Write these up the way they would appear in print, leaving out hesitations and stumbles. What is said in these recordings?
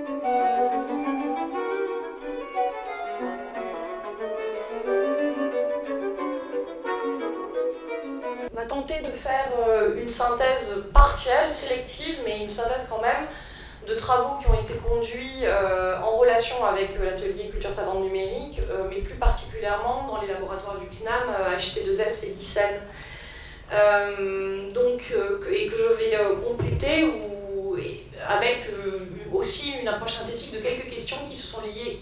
On va tenter de faire une synthèse partielle, sélective, mais une synthèse quand même, de travaux qui ont été conduits en relation avec l'atelier Culture Savante Numérique, mais plus particulièrement dans les laboratoires du CNAM, HT2S et DICEN. Et que je vais compléter avec aussi une approche synthétique de quelques questions qui sont liées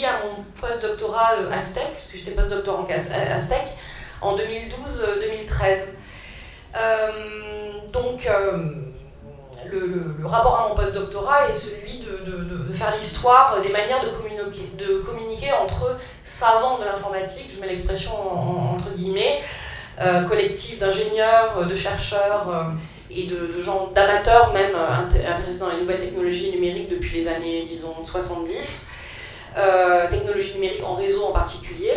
à mon post-doctorat Aztec, puisque j'étais post-doctorant Aztec, en 2012-2013. Le rapport à mon post-doctorat est celui de faire l'histoire des manières de communiquer entre savants de l'informatique, je mets l'expression entre guillemets, collectif d'ingénieurs, de chercheurs et de gens, d'amateurs même, intéressés dans les nouvelles technologies numériques depuis les années, disons, 70, technologies numériques en réseau en particulier,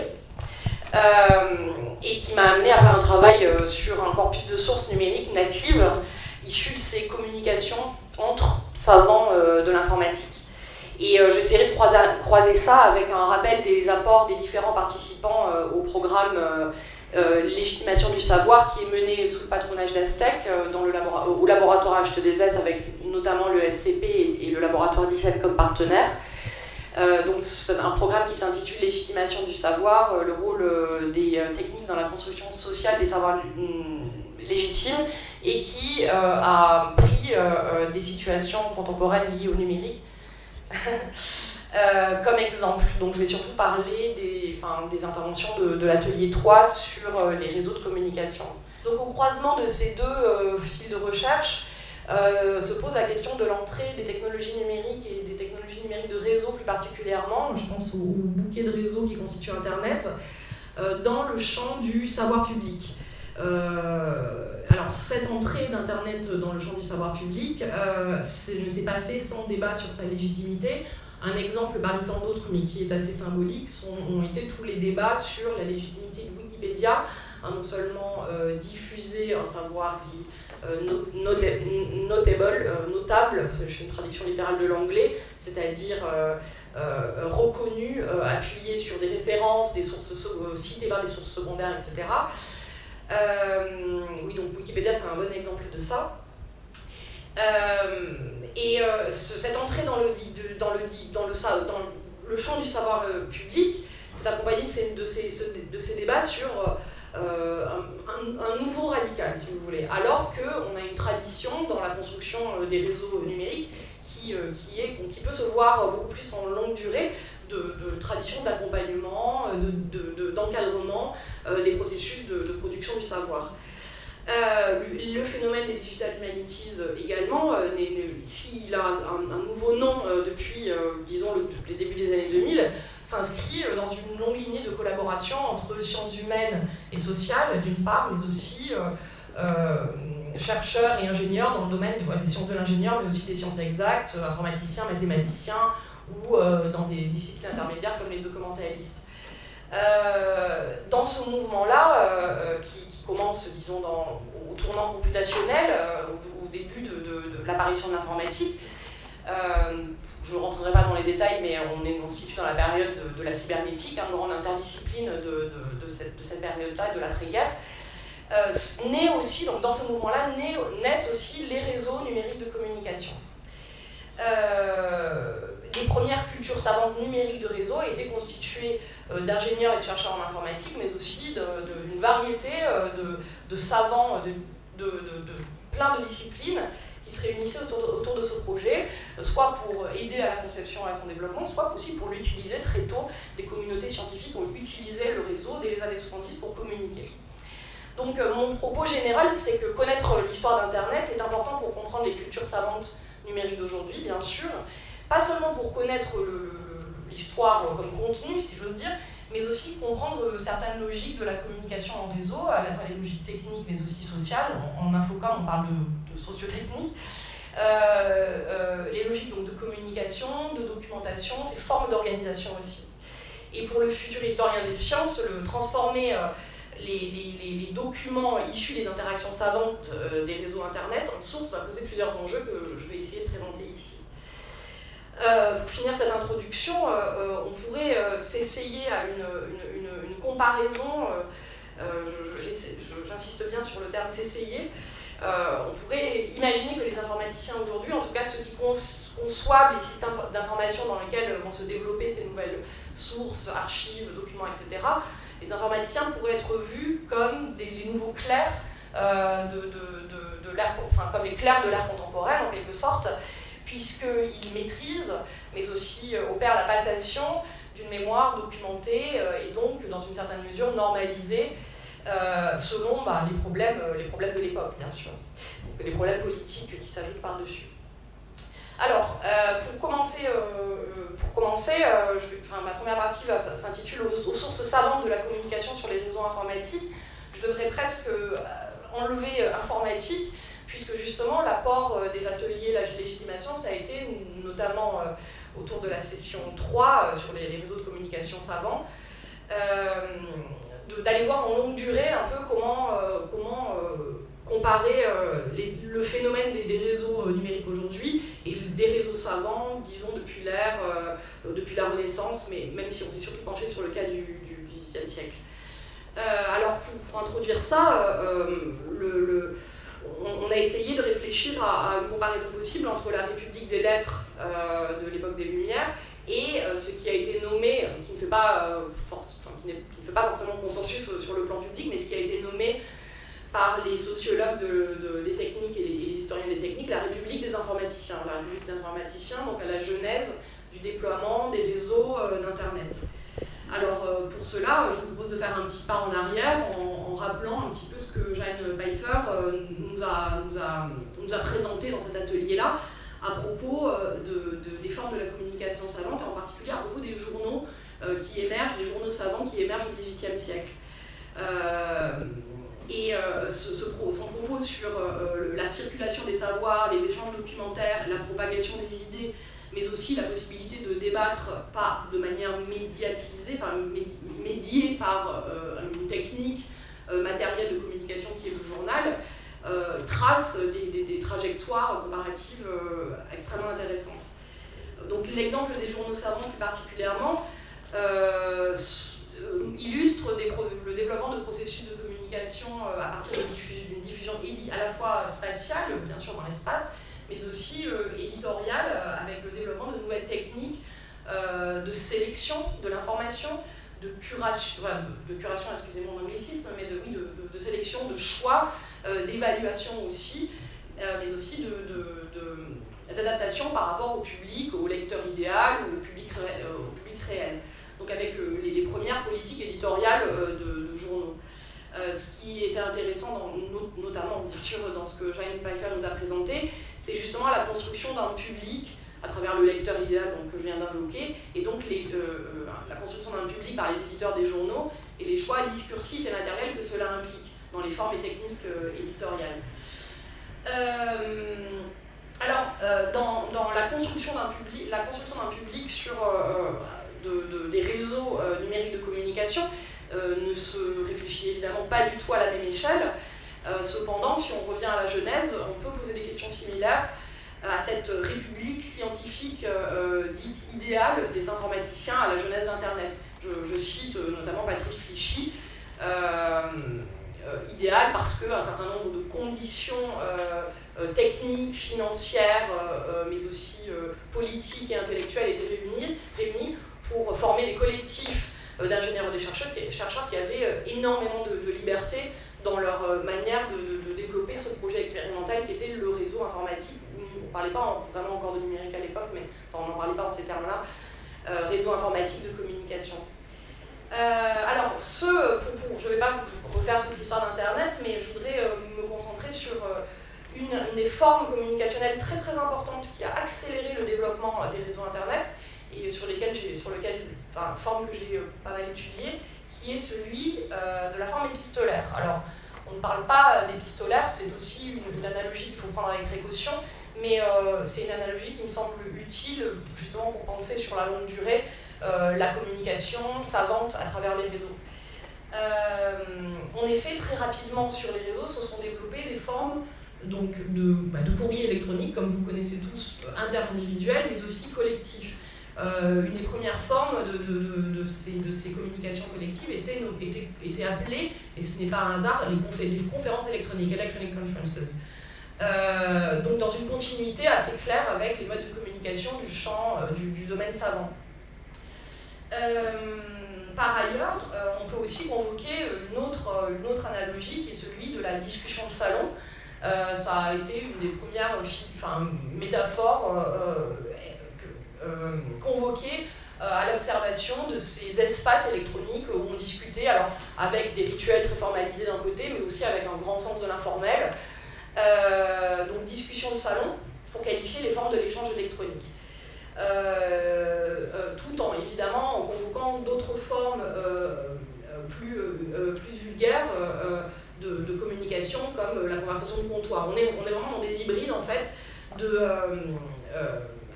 et qui m'a amené à faire un travail sur un corpus de sources numériques natives issues de ces communications entre savants de l'informatique. Et j'essaierai de croiser ça avec un rappel des apports des différents participants au programme Légitimation du savoir qui est mené sous le patronage d'Aztec au laboratoire HT2S avec notamment le SCP et le laboratoire DICEN comme partenaires. Donc c'est un programme qui s'intitule Légitimation du savoir, le rôle des techniques dans la construction sociale des savoirs légitimes, et qui a pris des situations contemporaines liées au numérique comme exemple. Donc je vais surtout parler des interventions de l'atelier 3 sur les réseaux de communication. Donc au croisement de ces deux fils de recherche se pose la question de l'entrée des technologies numériques et des technologies numériques de réseau plus particulièrement, je pense au bouquet de réseaux qui constitue Internet, dans le champ du savoir public. Alors cette entrée d'Internet dans le champ du savoir public ne s'est pas fait sans débat sur sa légitimité. Un exemple parmi tant d'autres, mais qui est assez symbolique, ont été tous les débats sur la légitimité de Wikipédia, non seulement diffuser un savoir dit notable, je fais une traduction littérale de l'anglais, c'est-à-dire reconnu, appuyé sur des références, des sources citées par des sources secondaires, etc. Oui, donc Wikipédia, c'est un bon exemple de ça. Cette entrée dans le champ du savoir public s'est accompagnée de ces débats sur un nouveau radical, si vous voulez, alors qu'on a une tradition dans la construction des réseaux numériques qui peut se voir beaucoup plus en longue durée, de tradition d'accompagnement, d'encadrement des processus de production du savoir. Le phénomène des digital humanities également, s'il a un nouveau nom depuis, disons, les débuts des années 2000, s'inscrit dans une longue lignée de collaboration entre sciences humaines et sociales, d'une part, mais aussi chercheurs et ingénieurs dans le domaine des sciences de l'ingénieur, mais aussi des sciences exactes, informaticiens, mathématiciens, ou dans des disciplines intermédiaires comme les documentalistes. Dans ce mouvement-là, qui commence, disons, au tournant computationnel, au début de l'apparition de l'informatique, je ne rentrerai pas dans les détails, mais on se situe dans la période de la cybernétique, une grande interdiscipline de cette période-là, de l'après-guerre. Naît aussi, donc dans ce mouvement-là, naissent aussi les réseaux numériques de communication. Les premières cultures savantes numériques de réseau étaient constituées d'ingénieurs et de chercheurs en informatique, mais aussi d'une variété de savants de plein de disciplines qui se réunissaient autour de ce projet, soit pour aider à la conception et à son développement, soit aussi pour l'utiliser très tôt. Des communautés scientifiques ont utilisé le réseau dès les années 70 pour communiquer. Donc mon propos général, c'est que connaître l'histoire d'Internet est important pour comprendre les cultures savantes numériques d'aujourd'hui, bien sûr, pas seulement pour connaître l'histoire comme contenu, si j'ose dire, mais aussi comprendre certaines logiques de la communication en réseau, à la fois les logiques techniques, mais aussi sociales. En Infocom, on parle de sociotechnique. Les logiques donc, de communication, de documentation, ces formes d'organisation aussi. Et pour le futur historien des sciences, transformer les documents issus des interactions savantes des réseaux Internet en source va poser plusieurs enjeux que je vais essayer de présenter ici. Pour finir cette introduction, on pourrait s'essayer à une comparaison, j'insiste bien sur le terme s'essayer. On pourrait imaginer que les informaticiens aujourd'hui, en tout cas ceux qui conçoivent les systèmes d'information dans lesquels vont se développer ces nouvelles sources, archives, documents, etc., les informaticiens pourraient être vus comme les nouveaux clercs de l'ère, enfin comme les clercs de l'ère contemporaine en quelque sorte, puisqu'ils maîtrisent, mais aussi opèrent la passation d'une mémoire documentée et donc dans une certaine mesure normalisée selon les problèmes de l'époque, bien sûr, donc les problèmes politiques qui s'ajoutent par-dessus. Alors, pour commencer, ma première partie s'intitule « Aux sources savantes de la communication sur les réseaux informatiques ». Je devrais presque enlever informatique, puisque justement l'apport des ateliers la légitimation, ça a été notamment autour de la session 3 sur les réseaux de communication savants, d'aller voir en longue durée un peu comment comparer le phénomène des réseaux numériques aujourd'hui et des réseaux savants, disons, depuis la Renaissance, mais même si on s'est surtout penché sur le cas du XVIIIe siècle. Alors, pour introduire ça, on a essayé de réfléchir à une comparaison possible entre la République des lettres de l'époque des Lumières et ce qui a été nommé, qui ne fait pas forcément consensus sur le plan public, mais ce qui a été nommé par les sociologues des techniques et les historiens des techniques, la République des informaticiens. La République des informaticiens, donc à la genèse du déploiement des réseaux d'Internet. Alors pour cela, je vous propose de faire un petit pas en arrière en rappelant un petit peu ce que Jeanne Pfeiffer nous a présenté dans cet atelier-là à propos des formes de la communication savante, et en particulier à propos des journaux qui émergent, des journaux savants qui émergent au XVIIIe siècle. Son propos sur la circulation des savoirs, les échanges documentaires, la propagation des idées, mais aussi la possibilité de débattre pas de manière médiatisée, enfin médiée par une technique matérielle de communication qui est le journal, trace des trajectoires comparatives extrêmement intéressantes. Donc l'exemple des journaux savants plus particulièrement illustre le développement de processus de communication à partir d'une diffusion à la fois spatiale, bien sûr dans l'espace, mais aussi éditoriale, avec le développement de nouvelles techniques de sélection de l'information, de curation, excusez mon anglicisme, mais de sélection, de choix, d'évaluation aussi, mais aussi d'adaptation par rapport au public, au lecteur idéal ou au public réel. Donc avec les premières politiques éditoriales de journaux. Ce qui était intéressant, notamment bien sûr dans ce que Jeanne Pfeiffer nous a présenté, c'est justement la construction d'un public à travers le lecteur idéal que je viens d'invoquer, et donc la construction d'un public par les éditeurs des journaux et les choix discursifs et matériels que cela implique dans les formes et techniques éditoriales. Dans la construction d'un public sur des réseaux numériques de communication ne se réfléchit évidemment pas du tout à la même échelle. Cependant, si on revient à la genèse, on peut poser des questions similaires à cette république scientifique dite idéale des informaticiens à la genèse d'Internet. Je cite notamment Patrice Flichy, idéal parce qu'un certain nombre de conditions techniques, financières, mais aussi politiques et intellectuelles étaient réunies pour former des collectifs d'ingénieurs et de chercheurs qui avaient énormément de liberté dans leur manière de développer ce projet expérimental qui était le réseau informatique. On ne parlait pas vraiment encore de numérique à l'époque, mais on n'en parlait pas en ces termes-là, réseau informatique de communication. Alors, je ne vais pas vous refaire toute l'histoire d'Internet, mais je voudrais me concentrer sur une des formes communicationnelles très très importantes qui a accéléré le développement des réseaux Internet, et forme que j'ai pas mal étudiée, qui est celui de la forme épistolaire. Alors, on ne parle pas d'épistolaire, c'est aussi une analogie qu'il faut prendre avec précaution, mais c'est une analogie qui me semble utile justement pour penser sur la longue durée la communication savante à travers les réseaux. En effet, très rapidement sur les réseaux se sont développées des formes donc de courrier électronique, comme vous connaissez tous, interindividuel, mais aussi collectif. Une des premières formes de ces communications collectives était appelée, et ce n'est pas un hasard, les conférences électroniques, electronic conferences. Donc dans une continuité assez claire avec les modes de communication du champ du domaine savant. Par ailleurs, on peut aussi convoquer une autre analogie qui est celui de la discussion de salon. Ça a été une des premières métaphores convoquées à l'observation de ces espaces électroniques où on discutait, alors avec des rituels très formalisés d'un côté, mais aussi avec un grand sens de l'informel. Donc discussion de salon pour qualifier les formes de l'échange électronique. Tout en évidemment en convoquant d'autres formes plus vulgaires de communication comme la conversation de comptoir. On est vraiment dans des hybrides en fait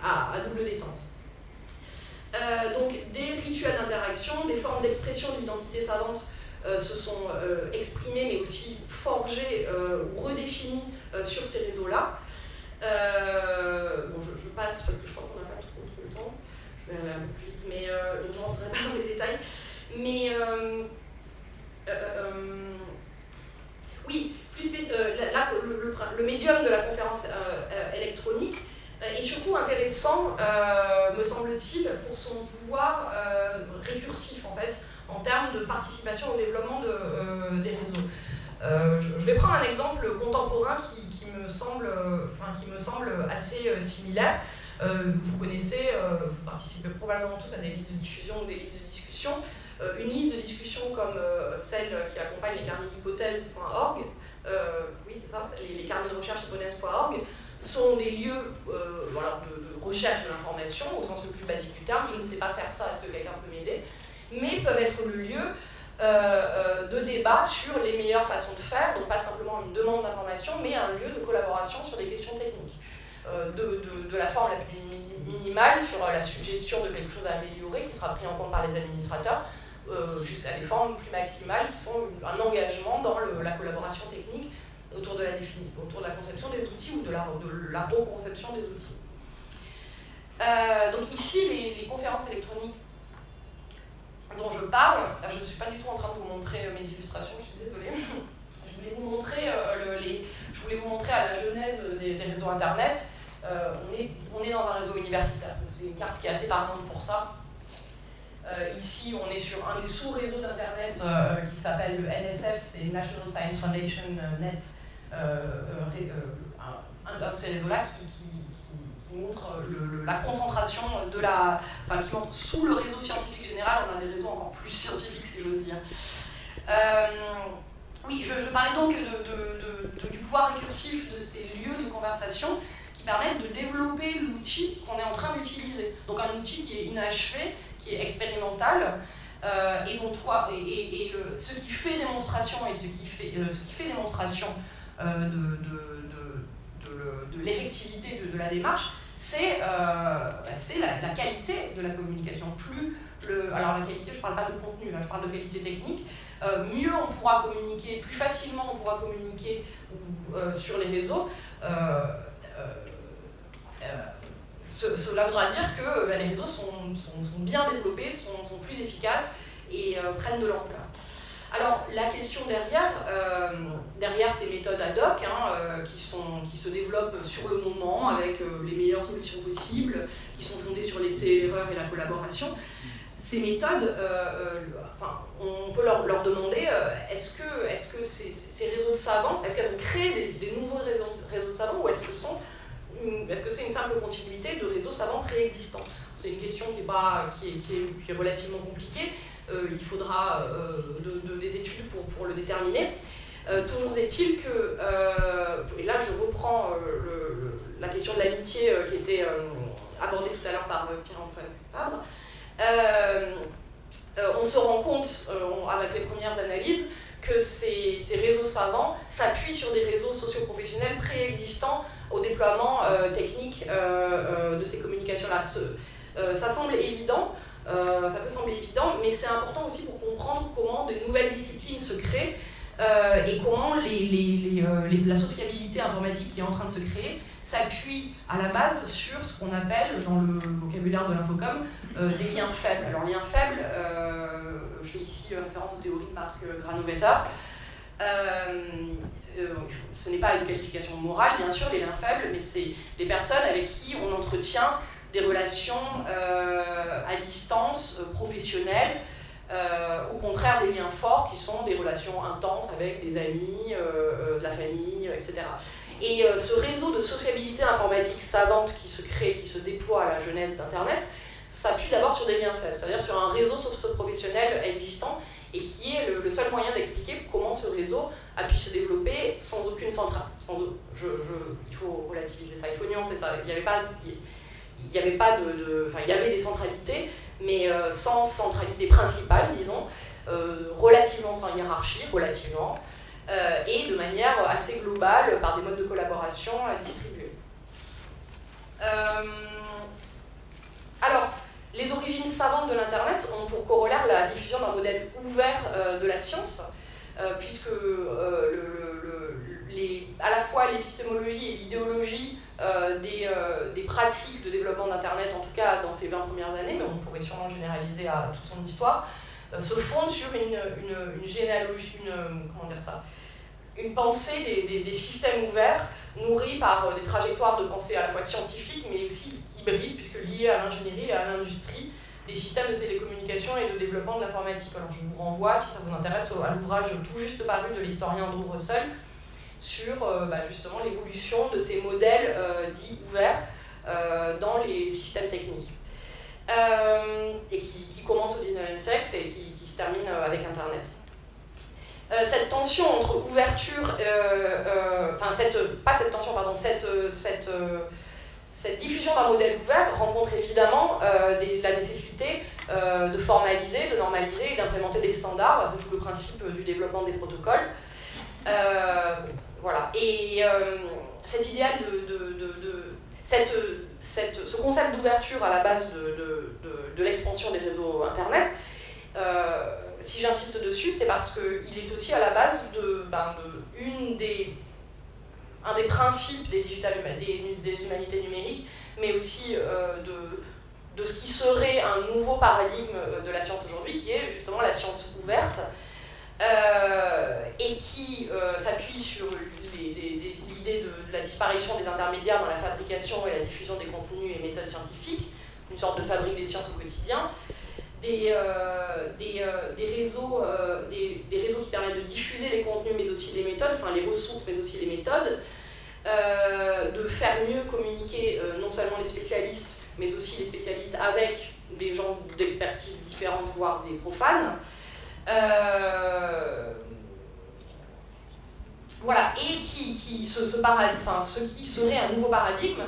à double détente. Donc des rituels d'interaction, des formes d'expression de l'identité savante se sont exprimées mais aussi forgées ou redéfinies sur ces réseaux-là. Bon, je passe parce que je crois qu'on n'a pas trop le temps, je vais aller un peu plus vite, mais donc je ne rentrerai pas dans les détails. Mais oui, là, le médium de la conférence électronique est surtout intéressant, me semble-t-il, pour son pouvoir récursif en fait, en termes de participation au développement des réseaux. Je vais prendre un exemple contemporain qui me semble assez similaire. Vous connaissez, vous participez probablement tous à des listes de diffusion ou des listes de discussion. Une liste de discussion comme celle qui accompagne les carnets d'hypothèses.org, oui c'est ça, les carnets de recherche hypothèses.org, sont des lieux de recherche de l'information au sens le plus basique du terme. Je ne sais pas faire ça, est-ce que quelqu'un peut m'aider? Mais peuvent être le lieu de débat sur les meilleures façons de faire, donc pas simplement une demande d'information, mais un lieu de collaboration sur des questions techniques. De la forme la plus minimale sur la suggestion de quelque chose à améliorer qui sera pris en compte par les administrateurs, jusqu'à des formes plus maximales qui sont un engagement dans la collaboration technique autour de la conception des outils ou de la reconception des outils. Donc ici, les conférences électroniques dont je parle, je ne suis pas du tout en train de vous montrer mes illustrations, je suis désolée. Je voulais vous montrer à la genèse des réseaux Internet. On est dans un réseau universitaire, c'est une carte qui est assez parlante pour ça. Ici, on est sur un des sous-réseaux d'Internet qui s'appelle le NSF, c'est National Science Foundation Net, un de ces réseaux-là qui montre la concentration qui montre sous le réseau scientifique général, on a des réseaux encore plus scientifiques si j'ose dire. Oui, je parlais donc du pouvoir récursif de ces lieux de conversation qui permettent de développer l'outil qu'on est en train d'utiliser. Donc un outil qui est inachevé, qui est expérimental, et dont ce qui fait démonstration et ce qui fait démonstration de l'effectivité de la démarche, c'est la qualité de la communication. Alors la qualité, je ne parle pas de contenu, là, je parle de qualité technique. Mieux on pourra communiquer, plus facilement on pourra communiquer sur les réseaux. Cela voudra dire que les réseaux sont bien développés, sont plus efficaces et prennent de l'ampleur. Alors la question derrière ces méthodes ad hoc qui se développent sur le moment avec les meilleures solutions possibles, qui sont fondées sur l'essai-erreur et la collaboration, ces méthodes, on peut leur demander est-ce que ces réseaux de savants, est-ce qu'elles ont créé des nouveaux réseaux de savants ou est-ce que c'est une simple continuité de réseaux savants préexistants? C'est une question qui est relativement compliquée. Il faudra des études pour le déterminer. Toujours est-il que, et là je reprends la question de l'amitié qui était abordée tout à l'heure par Pierre-Antoine Fabre, on se rend compte avec les premières analyses que ces réseaux savants s'appuient sur des réseaux socio-professionnels préexistants au déploiement technique de ces communications-là. Ça semble évident, ça peut sembler évident, mais c'est important aussi pour comprendre comment de nouvelles disciplines se créent et comment la sociabilité informatique qui est en train de se créer s'appuie à la base sur ce qu'on appelle, dans le vocabulaire de l'infocom, des liens faibles. Alors, liens faibles, je fais ici référence aux théories de Mark Granovetter. Ce n'est pas une qualification morale, bien sûr, les liens faibles, mais c'est les personnes avec qui on entretient des relations à distance, professionnelles, au contraire des liens forts qui sont des relations intenses avec des amis, de la famille, etc. Et ce réseau de sociabilité informatique savante qui se crée, qui se déploie à la genèse d'Internet, s'appuie d'abord sur des liens faibles, c'est-à-dire sur un réseau socio-professionnel existant et qui est le seul moyen d'expliquer comment ce réseau a pu se développer sans aucune centrale. Il faut relativiser ça, il faut nuancer ça. Il y avait des centralités, mais sans centralité principale, disons, relativement sans hiérarchie, relativement, et de manière assez globale par des modes de collaboration distribués. Alors, les origines savantes de l'Internet ont pour corollaire la diffusion d'un modèle ouvert de la science, puisque à la fois l'épistémologie et l'idéologie des pratiques de développement d'Internet, en tout cas dans ces 20 premières années, mais on pourrait sûrement généraliser à toute son histoire, se fondent sur une généalogie, une pensée des systèmes ouverts, nourris par des trajectoires de pensée à la fois scientifiques, mais aussi hybrides, puisque liées à l'ingénierie et à l'industrie, des systèmes de télécommunication et de développement de l'informatique. Alors je vous renvoie, si ça vous intéresse, à l'ouvrage tout juste paru de l'historien Andrew Russell, sur justement l'évolution de ces modèles dits ouverts dans les systèmes techniques. Et qui commence au XIXe siècle et qui se termine avec Internet. Cette tension entre ouverture, cette diffusion d'un modèle ouvert rencontre évidemment la nécessité de formaliser, de normaliser et d'implémenter des standards. C'est tout le principe du développement des protocoles. Voilà. Et cet idéal ce concept d'ouverture à la base de l'expansion des réseaux Internet, si j'insiste dessus, c'est parce qu'il est aussi à la base un des principes des humanités numériques, mais aussi de ce qui serait un nouveau paradigme de la science aujourd'hui, qui est justement la science ouverte, et qui s'appuie sur l'idée de la disparition des intermédiaires dans la fabrication et la diffusion des contenus et méthodes scientifiques, une sorte de fabrique des sciences au quotidien, des réseaux qui permettent de diffuser les contenus mais aussi les méthodes, enfin les ressources mais aussi les méthodes, de faire mieux communiquer non seulement les spécialistes mais aussi les spécialistes avec des gens d'expertise différentes, voire des profanes. Voilà, et ce qui serait un nouveau paradigme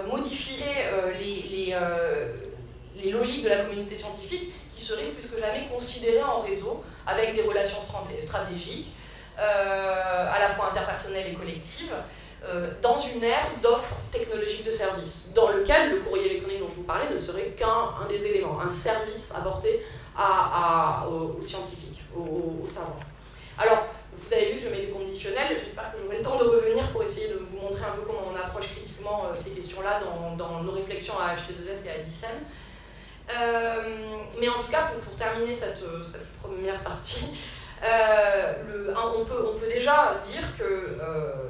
modifierait les logiques de la communauté scientifique qui seraient plus que jamais considérées en réseau avec des relations stratégiques, à la fois interpersonnelles et collectives, dans une ère d'offres technologiques de services, dans lequel le courrier électronique dont je vous parlais ne serait qu'un des éléments, un service apporté aux scientifiques, aux savants. Alors, vous avez vu que je mets des conditionnels, j'espère que j'aurai le temps de revenir pour essayer de vous montrer un peu comment on approche critiquement ces questions-là dans nos réflexions à HT2S et à Dicen. Mais en tout cas, pour terminer cette première partie, on peut déjà dire que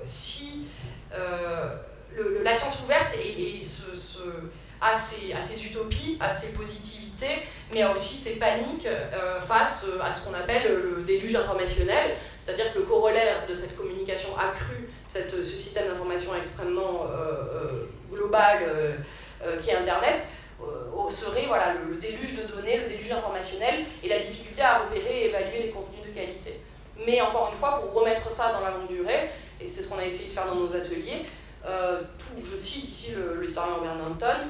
si la science ouverte a ses utopies, a ses positivités, mais a aussi ses paniques face à ce qu'on appelle le déluge informationnel, c'est-à-dire que le corollaire de cette communication accrue, ce système d'information extrêmement global qui est Internet, serait le déluge de données, le déluge informationnel et la difficulté à repérer et évaluer les contenus de qualité. Mais encore une fois, pour remettre ça dans la longue durée, et c'est ce qu'on a essayé de faire dans nos ateliers, je cite ici l'historien Robert Nanton,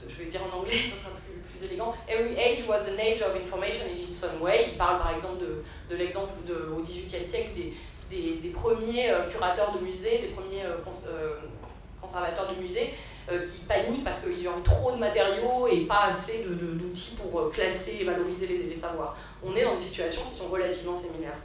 je vais dire en anglais, ça sera plus élégant. Every age was an age of information in some way. Il parle par exemple de l'exemple au XVIIIe siècle des premiers curateurs de musées, des premiers conservateurs de musées, qui paniquent parce qu'il y aurait trop de matériaux et pas assez d'outils pour classer et valoriser les savoirs. On est dans des situations qui sont relativement similaires.